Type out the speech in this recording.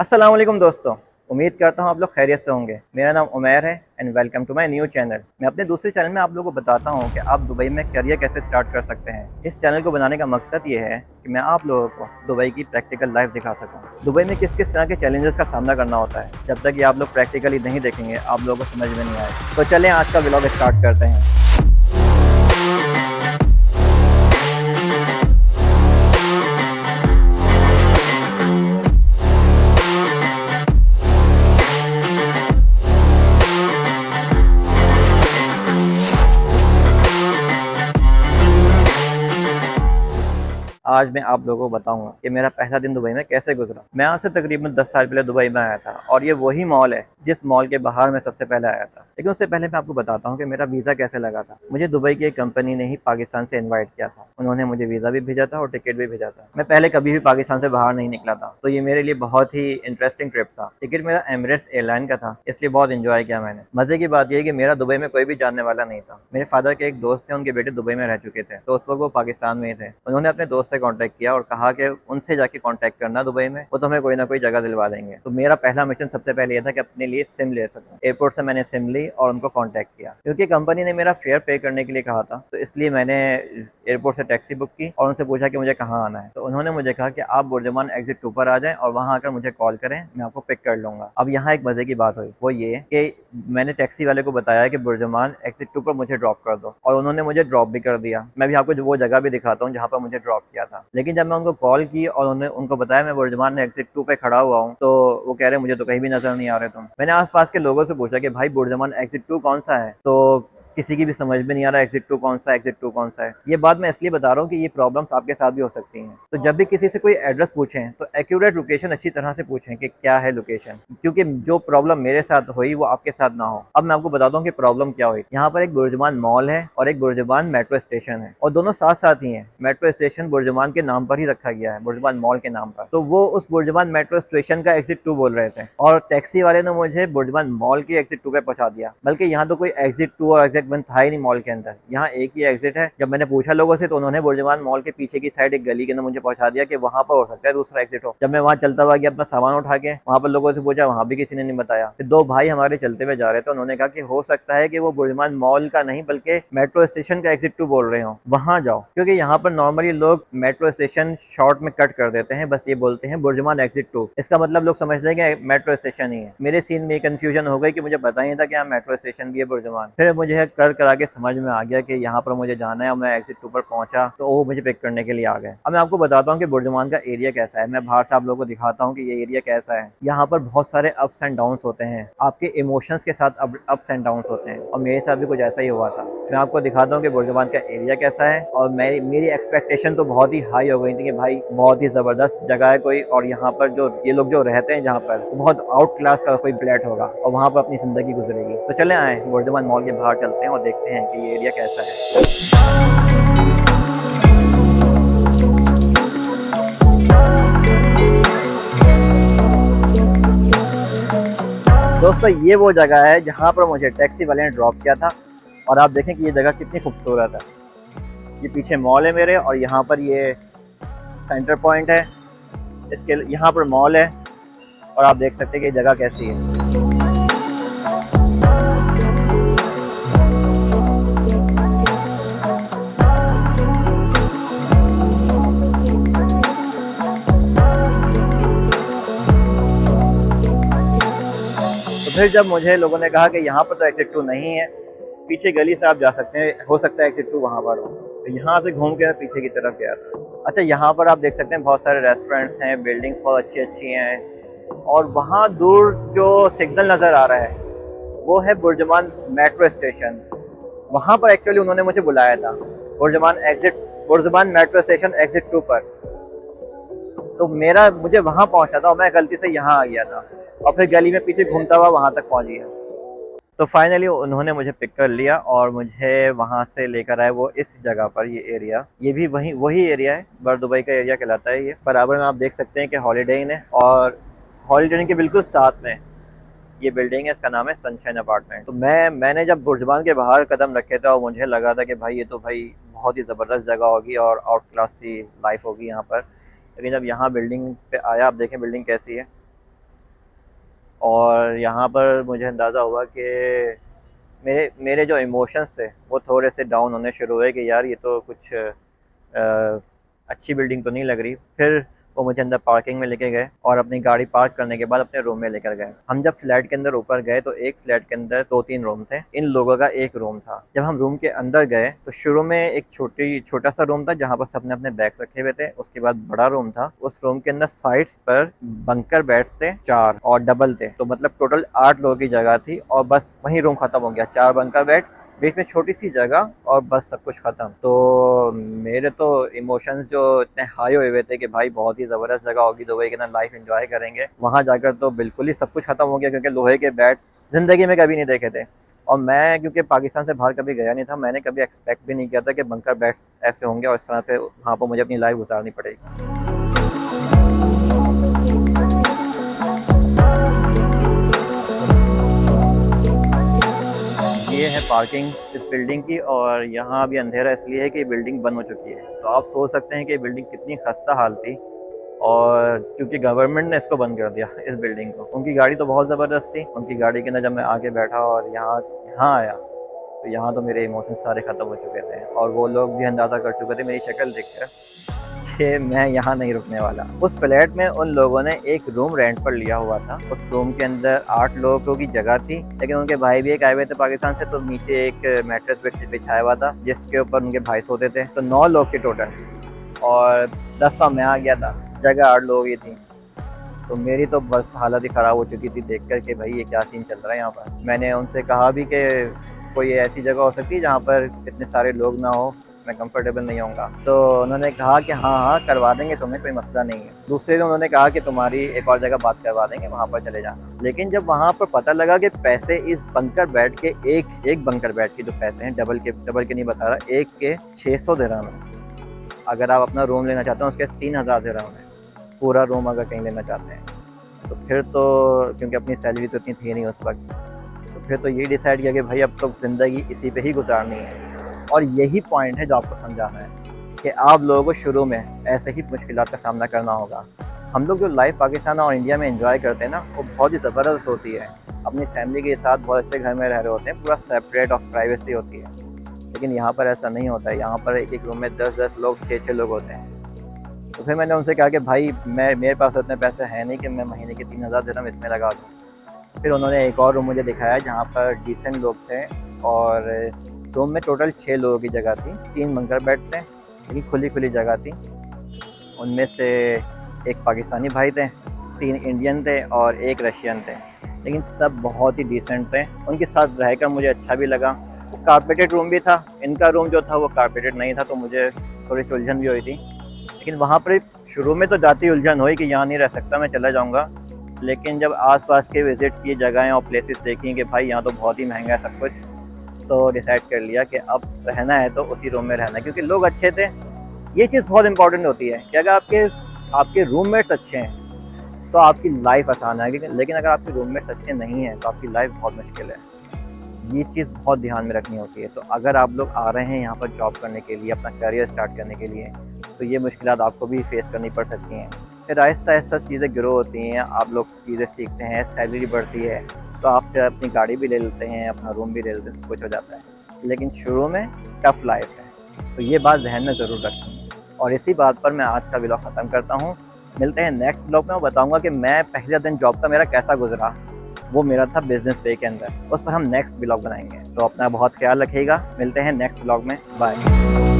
अस्सलाम वालेकुम दोस्तों। उम्मीद करता हूँ आप लोग खैरियत से होंगे। मेरा नाम उमैर है and welcome to my new channel. मैं अपने दूसरे चैनल में आप लोगों को बताता हूँ कि आप दुबई में करियर कैसे स्टार्ट कर सकते हैं। इस चैनल को बनाने का मकसद ये है कि मैं आप लोगों को दुबई की प्रैक्टिकल लाइफ दिखा सकूँ। दुबई में किस किस तरह के चैलेंजेस का सामना करना होता है। जब तक ये आप लोग प्रैक्टिकली नहीं देखेंगे आप लोगों को समझ में नहीं आए। तो चलें आज का व्लॉग स्टार्ट करते हैं। आज मैं आप लोगों को बताऊंगा कि मेरा पहला दिन दुबई में कैसे गुजरा। मैं आज से तकरीबन 10 साल पहले दुबई में आया था और ये वही मॉल है जिस मॉल के बाहर मैं सबसे पहले आया था। लेकिन उससे पहले मैं आपको बताता हूँ कि मेरा वीज़ा कैसे लगा था। मुझे दुबई की एक कंपनी ने ही पाकिस्तान से इन्वाइट किया था। उन्होंने मुझे वीज़ा भी भेजा था और टिकट भी भेजा था। मैं पहले कभी भी पाकिस्तान से बाहर नहीं निकला था, तो ये मेरे लिए बहुत ही इंटरेस्टिंग ट्रिप था। टिकट मेरा एमिरेट्स एयरलाइन का था, इसलिए बहुत इंजॉय किया मैंने। मजे की बात यह है कि मेरा दुबई में कोई भी जानने वाला नहीं था। मेरे फादर के एक दोस्त थे, उनके बेटे दुबई में रह चुके थे, तो उस वक्त वो पाकिस्तान में ही थे। उन्होंने अपने दोस्त से कॉन्टैक्ट किया और कहा कि उनसे जाके कांटेक्ट करना दुबई में, वो तुम्हें कोई ना कोई जगह दिलवा देंगे। तो मेरा पहला मिशन सबसे पहले ये था कि अपने लिए सिम ले सकूं। एयरपोर्ट से मैंने सिम ली और उनको कांटेक्ट किया। क्योंकि कंपनी ने मेरा फेयर पे करने के लिए कहा था, तो इसलिए मैंने एयरपोर्ट से टैक्सी बुक की और उनसे पूछा कि मुझे कहाँ आना है। तो उन्होंने मुझे कहा कि आप बुर्जुमान एग्जिट 2 पर आ जाएं और वहां आकर मुझे कॉल करें, मैं आपको पिक कर लूंगा। अब यहाँ एक मजे की बात हुई, वो ये कि मैंने टैक्सी वाले को बताया कि बुर्जुमान एग्जिट 2 पर मुझे ड्रॉप कर दो, और उन्होंने मुझे ड्रॉप भी कर दिया। मैं भी आपको वो जगह भी दिखाता हूँ जहाँ पर मुझे ड्रॉप किया था। लेकिन जब मैं उनको कॉल की और उनको बताया मैं बुर्जुमान एग्जिट 2 पे खड़ा हुआ हूँ, तो वो कह रहे मुझे तो कहीं भी नजर नहीं आ रहे तुम। मैंने आसपास के लोगों से पूछा कि भाई बुर्जुमान एग्जिट 2 कौन सा है, तो किसी की भी समझ में नहीं आ रहा एग्जिट 2 कौन सा, एग्जिट 2 कौन सा है। ये बात मैं इसलिए बता रहा हूँ कि ये प्रॉब्लम्स आपके साथ भी हो सकती हैं। तो जब भी किसी से कोई एड्रेस पूछें तो एक्यूरेट लोकेशन अच्छी तरह से पूछें कि क्या है लोकेशन, क्योंकि जो प्रॉब्लम मेरे साथ हुई वो आपके साथ ना हो। अब मैं आपको बताता हूँ कि प्रॉब्लम क्या हुई। यहाँ पर एक बुर्जुमान मॉल है और एक बुर्जुमान मेट्रो स्टेशन है, और दोनों साथ साथ ही हैं। मेट्रो स्टेशन बुर्जुमान के नाम पर ही रखा गया है, बुर्जुमान मॉल के नाम पर। तो वो उस बुर्जुमान मेट्रो स्टेशन का एग्जिट 2 बोल रहे थे, और टैक्सी वाले ने मुझे बुर्जुमान मॉल के एग्जिट 2 पे पहुंचा दिया। बल्कि यहाँ तो कोई एग्जिट 2 और एग्जिट 1 था ही नहीं मॉल के अंदर, यहाँ एक ही एग्जिट है। जब मैंने पूछा लोगों से तो उन्होंने बुर्जुमान मॉल के पीछे की साइड एक गली के अंदर मुझे पहुंचा दिया कि वहां पर हो सकता है दूसरा एग्जिट हो। जब मैं वहां चलता हुआ गया अपना सामान उठा के, वहां पर लोगों से पूछा, वहां भी किसी ने नहीं बताया। फिर दो भाई हमारे चलते हुए जा रहे थे, उन्होंने कहा कि हो सकता है कि वो बुर्जुमान मॉल का नहीं बल्कि मेट्रो स्टेशन का एग्जिट 2 बोल रहे हो, वहां जाओ। क्योंकि यहाँ पर नॉर्मली लोग मेट्रो स्टेशन शॉर्ट में कट कर देते हैं, बस ये बोलते हैं बुर्जुमान एग्जिट 2, इसका मतलब लोग समझते हैं कि मेट्रो स्टेशन ही है। मेरे सीन में कंफ्यूजन हो गई कि मुझे पता ही था कि यहाँ मेट्रो स्टेशन भी है बुर्जुमान। फिर मुझे कर करा के समझ में आ गया कि यहाँ पर मुझे जाना है, और मैं एग्जिट 2 पर पहुंचा तो वो मुझे पिक करने के लिए आ गए। अब मैं आपको बताता हूँ कि बुर्जुमान का एरिया कैसा है। मैं बाहर से आप लोगों को दिखाता हूँ कि ये एरिया कैसा है। यहाँ पर बहुत सारे अप्स एंड डाउन्स होते हैं, आपके इमोशंस के साथ अप्स एंड डाउन्स होते हैं, और मेरे साथ भी कुछ ऐसा ही हुआ था। मैं आपको दिखाता हूँ कि बुर्जुमान का एरिया कैसा है। और मेरी एक्सपेक्टेशन तो बहुत ही हाई हो गई थी कि भाई बहुत ही ज़बरदस्त जगह है कोई, और यहाँ पर जो ये लोग जो रहते हैं जहाँ पर, वो बहुत आउट क्लास का कोई फ्लैट होगा और वहाँ पर अपनी ज़िंदगी गुजरेगी। तो चले आए बुर्जुमान मॉल के बाहर चलते हैं और देखते हैं कि ये एरिया कैसा है। दोस्तों ये वो जगह है जहाँ पर मुझे टैक्सी वाले ने ड्रॉप किया था, और आप देखें कि ये जगह कितनी खूबसूरत है। ये पीछे मॉल है मेरे, और यहाँ पर ये सेंटर पॉइंट है, इसके यहाँ पर मॉल है, और आप देख सकते हैं कि ये जगह कैसी है। तो फिर जब मुझे लोगों ने कहा कि यहाँ पर तो एग्जिट 2 नहीं है, पीछे गली से आप जा सकते हैं, हो सकता है एग्जिट 2 वहाँ पर हो। तो यहाँ से घूम के पीछे की तरफ गया था। अच्छा, यहाँ पर आप देख सकते हैं बहुत सारे रेस्टोरेंट्स हैं, बिल्डिंग्स बहुत अच्छी अच्छी हैं, और वहाँ दूर जो सिग्नल नज़र आ रहा है वो है बुर्जुमान मेट्रो स्टेशन। वहाँ पर एक्चुअली उन्होंने मुझे बुलाया था, बुर्जुमान मेट्रो स्टेशन एग्जिट 2 पर। तो मुझे वहाँ पहुँचना था और मैं गलती से यहाँ आ गया था, और फिर गली में पीछे घूमता हुआ वहाँ तक पहुँच गया। तो फाइनली उन्होंने मुझे पिक कर लिया और मुझे वहाँ से लेकर आए वो इस जगह पर। ये एरिया, ये भी वही एरिया है, बर दुबई का एरिया कहलाता है ये। बराबर में आप देख सकते हैं कि हॉलीडे इन है, और हॉलीडे इन के बिल्कुल साथ में ये बिल्डिंग है, इसका नाम है सनशाइन अपार्टमेंट। तो मैंने जब बुर्जुमान के बाहर कदम रखे थे और मुझे लगा था कि भाई ये तो भाई बहुत ही ज़बरदस्त जगह होगी और आउट क्लास सी लाइफ होगी यहाँ पर। लेकिन जब यहाँ बिल्डिंग पे आया, आप देखें बिल्डिंग कैसी है, और यहाँ पर मुझे अंदाज़ा हुआ कि मेरे मेरे जो इमोशंस थे वो थोड़े से डाउन होने शुरू हुए कि यार ये तो कुछ अच्छी बिल्डिंग तो नहीं लग रही। फिर वो मुझे अंदर पार्किंग में लेके गए और अपनी गाड़ी पार्क करने के बाद अपने रूम में लेकर गए। हम जब फ्लैट के अंदर ऊपर गए तो एक फ्लैट के अंदर 2-3 रूम थे, इन लोगों का एक रूम था। जब हम रूम के अंदर गए तो शुरू में एक छोटा सा रूम था जहाँ पर सबने अपने बैग्स रखे हुए थे। उसके बाद बड़ा रूम था, उस रूम के अंदर साइड्स पर बंकर बेड्स थे 4 और डबल थे, तो मतलब टोटल 8 लोगों की जगह थी और बस वहीं रूम खत्म हो गया। 4 बंकर बेड, बीच में छोटी सी जगह और बस सब कुछ ख़त्म। तो मेरे तो इमोशंस जो इतने हाई हुए हुए थे कि भाई बहुत ही ज़बरदस्त जगह होगी दुबई के अंदर, लाइफ एंजॉय करेंगे। वहाँ जाकर तो बिल्कुल ही सब कुछ ख़त्म हो गया क्योंकि लोहे के बैट ज़िंदगी में कभी नहीं देखे थे। और मैं क्योंकि पाकिस्तान से बाहर कभी गया नहीं था, मैंने कभी एक्सपेक्ट भी नहीं किया था कि बंकर बैट्स ऐसे होंगे और इस तरह से वहाँ पर मुझे अपनी लाइफ गुजारनी पड़ेगी। ये है पार्किंग इस बिल्डिंग की और यहाँ अभी अंधेरा इसलिए है कि बिल्डिंग बंद हो चुकी है। तो आप सोच सकते हैं कि बिल्डिंग कितनी खस्ता हाल थी और क्योंकि गवर्नमेंट ने इसको बंद कर दिया इस बिल्डिंग को। उनकी गाड़ी तो बहुत ज़बरदस्त थी, उनकी गाड़ी के अंदर जब मैं आके बैठा और यहाँ यहाँ आया तो यहाँ तो मेरे इमोशंस सारे ख़त्म हो चुके थे और वो लोग भी अंदाज़ा कर चुके थे मेरी शक्ल देखकर कि मैं यहाँ नहीं रुकने वाला। उस फ्लैट में उन लोगों ने एक रूम रेंट पर लिया हुआ था। उस रूम के अंदर 8 लोगों की जगह थी, लेकिन उनके भाई भी एक आए हुए थे पाकिस्तान से, तो नीचे एक मैट्रेस बिछाया हुआ था जिसके ऊपर उनके भाई सोते थे। तो 9 लोग थे टोटल और 10वां मैं आ गया था, जगह 8 लोगों की थी। तो मेरी तो बस हालत ही ख़राब हो चुकी थी देख कर के भाई ये क्या सीन चल रहा है यहाँ पर। मैंने उनसे कहा भी कि कोई ऐसी जगह हो सकती है जहाँ पर इतने सारे लोग ना हो, मैं कंफर्टेबल नहीं होऊंगा। तो उन्होंने कहा कि हाँ हाँ करवा देंगे तुम्हें, कोई मसला नहीं है। दूसरे दिन उन्होंने कहा कि तुम्हारी एक और जगह बात करवा देंगे, वहाँ पर चले जाना। लेकिन जब वहाँ पर पता लगा कि पैसे इस बंकर बेड के एक बंकर बेड के जो पैसे हैं डबल के नहीं बता रहा, एक के 600 दिरहम है। अगर आप अपना रूम लेना चाहते हो उसके 3000 दिरहम है, पूरा रूम अगर कहीं लेना चाहते हैं तो फिर तो क्योंकि अपनी सैलरी तो इतनी थी नहीं उस वक्त, तो फिर तो ये डिसाइड किया कि भाई अब तो ज़िंदगी इसी पे ही गुजारनी है। और यही पॉइंट है जो आपको समझाना है कि आप लोगों को शुरू में ऐसे ही मुश्किलात का सामना करना होगा। हम लोग जो लाइफ पाकिस्तान और इंडिया में एंजॉय करते हैं ना, वो बहुत ही ज़बरदस्त होती है। अपनी फैमिली के साथ बहुत अच्छे घर में रह रहे होते हैं, पूरा सेपरेट और प्राइवेसी होती है। लेकिन यहाँ पर ऐसा नहीं होता है, यहाँ पर एक एक रूम में 10-10 लोग 6-6 लोग होते हैं। तो फिर मैंने उनसे कहा कि भाई मेरे पास उतने पैसे हैं नहीं कि मैं महीने के 3000 दिरहम इसमें लगा दूँ। फिर उन्होंने एक और रूम मुझे दिखाया जहाँ पर डिसेंट लोग थे और रूम में टोटल 6 लोगों की जगह थी। 3 बंकर बेड थे, लेकिन खुली जागह थी। उनमें से एक पाकिस्तानी भाई थे, 3 इंडियन थे और एक रशियन थे, लेकिन सब बहुत ही डिसेंट थे। उनके साथ रहकर मुझे अच्छा भी लगा। वो कारपेटेड रूम भी था, इनका रूम जो था वो कारपेटेड नहीं था, तो मुझे थोड़ी सी उलझन भी हुई थी। लेकिन वहाँ पर शुरू में तो जाती उलझन हुई कि यहाँ नहीं रह सकता, मैं चला जाऊँगा। लेकिन जब आसपास के विज़िट की जगहें और प्लेसेस देखी कि भाई यहाँ तो बहुत ही महंगा है सब कुछ, तो डिसाइड कर लिया कि अब रहना है तो उसी रूम में रहना है, क्योंकि लोग अच्छे थे। ये चीज़ बहुत इंपॉर्टेंट होती है कि अगर आपके रूममेट्स अच्छे हैं तो आपकी लाइफ आसान है, लेकिन अगर आपके रूममेट्स अच्छे नहीं हैं तो आपकी लाइफ बहुत मुश्किल है। ये चीज़ बहुत ध्यान में रखनी होती है। तो अगर आप लोग आ रहे हैं यहाँ पर जॉब करने के लिए, अपना करियर स्टार्ट करने के लिए, तो ये मुश्किलात आपको भी फेस करनी पड़ सकती हैं। फिर आहिस्ता चीज़ें ग्रो होती हैं, आप लोग चीज़ें सीखते हैं, सैलरी बढ़ती है, तो आप फिर अपनी गाड़ी भी ले लेते हैं, अपना रूम भी ले लेते हैं, सब कुछ हो जाता है। लेकिन शुरू में टफ़ लाइफ है, तो ये बात ज़हन में ज़रूर रखें। और इसी बात पर मैं आज का व्लॉग ख़त्म करता हूँ। मिलते हैं नेक्स्ट व्लॉग में, बताऊँगा कि मैं पहले दिन जॉब का मेरा कैसा गुजरा। वो मेरा था बिज़नेस डे के अंदर, उस पर हम नेक्स्ट व्लॉग बनाएंगे। तो अपना बहुत ख्याल रखिएगा, मिलते हैं नेक्स्ट व्लॉग में, बाय।